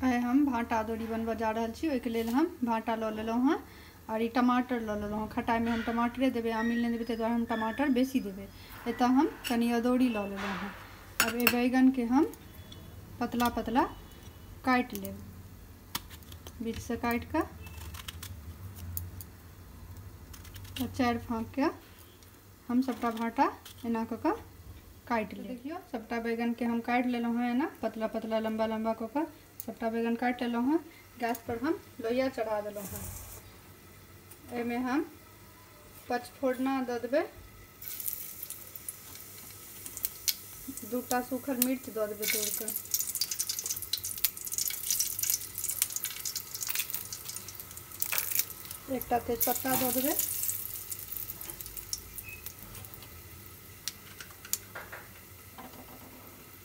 आइ हम भाटा अदौड़ी बनबऽ जा रहल छी। ओहिके लेल हम भाटा लऽ लेलहुँ हँ और ई टमाटर लऽ लेलहुँ हँ। खटाइमे हम टमाटरे देबै, आमिल नहीं देबै, ताहि दुआरे हम टमाटर बेसी देबै। एतऽ हम कनी अदौड़ी लऽ लेलहुँ हँ। अब ए बैगनके हम पतला पतला काटि लेब, बीच से काटि कऽ 4 फाँक के हम सबटा भाटा एना कऽ कऽ काटि लेब। देखियो सबटा बैगन के हम काटि लेलहुँ हैं, एना पतला पतला लंबा लंबा कऽ कऽ सबटा बैगन काटि लेलहुँ हैं। गैस पर हम लोहिया चढ़ा देलहुँ हैं। एहिमे हम पचफोरना दऽ देबै, 2टा सूखल मिर्च दऽ देबै तोड़ि कऽ, एकटा तेजपत्ता दऽ देबै,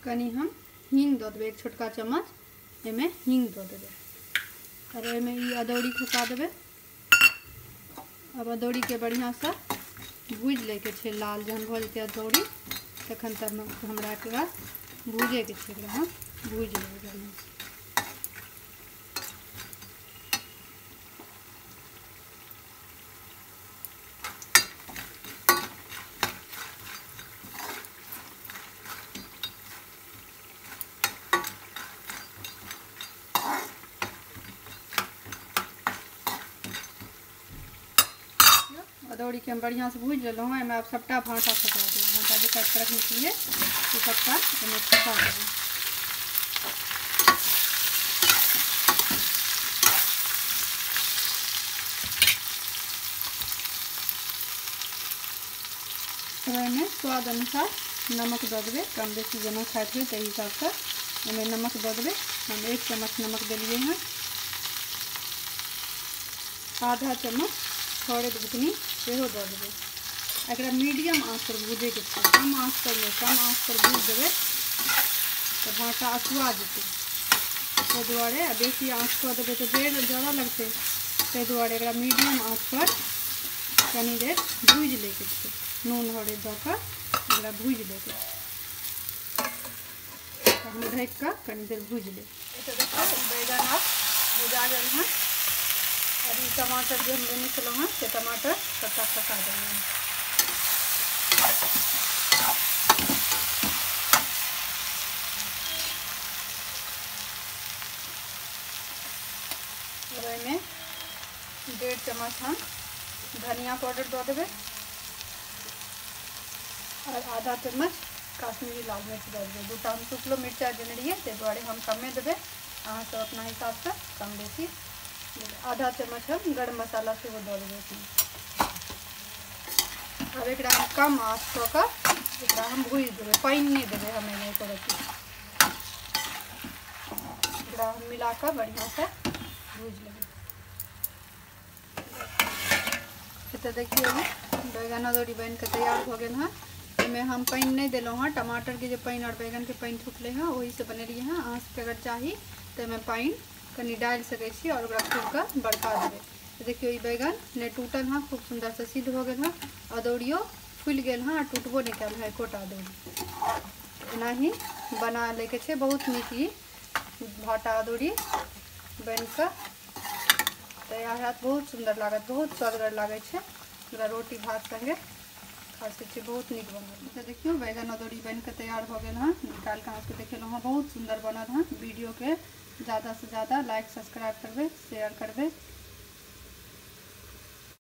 कनी हम हींग दऽ देबै, 1 छोटका चम्मच एहिमे हींग दऽ देबै। और एहिमे ई अदौड़ी खसा देबै। अब अदौड़ी के बढ़िया से भूज लैके छै, लाल जहन भऽ जेतै अदौड़ी तखन तक हमरा एकरा भूजैके छै। एकरा हम भूज लेबै बढ़िया से। अदौड़ी के हम बढ़िया से भूज लेलहुँ हैं। अब सबटा भाटा खसा देबै, भाटा जे काटि रखने छलिए से सबटा एहिमे खसा देबै। एहिमे स्वाद अनुसार नमक दऽ देबै, कम बेसी जेना खाइत होइ ताहि हिसाबसँ एहिमे नमक दऽ देबै। हम 1 चम्मच नमक देलिए हैं। आधा चम्मच हरैद बुकनी सेहो दऽ देबै। एकरा मीडियम आँच पर भूजैके छै, कम आँच पर नहीं, कम आँच पर भूज देबै तऽ भाटा अकुआ जेतै। ताहि दुआरे बेसी आँच कऽ देबै तऽ देर ज़्यादा लगतै, ताहि दुआरे एकरा मीडियम आँच पर कनी देर भूज लैके छै। नून हरैद दऽ कऽ एकरा भूज लैके छै। हम ढकि कऽ कनी देर भूज लेब। तो देखिए बैगन अब भुजा गए हैं। और ये टमाटर जो हम लेने चलो हैं से टमाटर सबटा खसा देंगे। और में 1.5 चम्मच हम धनिया पाउडर दऽ देबै और आधा चम्मच काश्मीरी लाल मिर्च दऽ देबै। 2टा हम शुक्लो मिर्चाई देने रहिए, ताहि दुआरे हम कमे देबै, अहाँ सब अपना हिसाब से कम बेसी। आधा चम्मच हम गरम मसाला सेहो दऽ देबै इसमें। अब एकरा हम कम आँच कऽ कऽ एकरा हम भूज देबै, पानि नहीं देबै हमें नहीं करत। एकरा हम मिला कऽ बढ़िया से भूज लेबै। तो देखिए बैगन अदौड़ी बन के तैयार हो गए हैं। इसमें हम पानी नहीं दिलौं हैं, टमाटर के जो पानी और बैगन के पानी छुटले हैं वही से बनेलिए हैं। अहाँ सबके अगर चाही तो में पानी कनी डाल सकै छी और खूब के बड़का देबै। तो देखियो ये बैगन नहीं टूटल हाँ, खूब सुंदर से सिद्ध हो गए हैं। अदौड़ियो फूल गए हाँ, टूटबो नहीं कल है एकोटा अदौड़ी। एना ही बना लेके छे, बहुत नीक ई भाटा अदौड़ी बन के तैयार है। बहुत सुंदर लागत, बहुत स्वादगर लगे छे। एकरा रोटी भात संगे खा सकै छी, बहुत नीक बनल। तो देखियो बैगन अदौड़ी बन के तैयार हो गए हाँ। निकाल के अहाँके देखेलहुँ बहुत सुंदर बनल हाँ। वीडियो के ज़्यादा से ज़्यादा लाइक सब्सक्राइब करबे, शेयर करबे।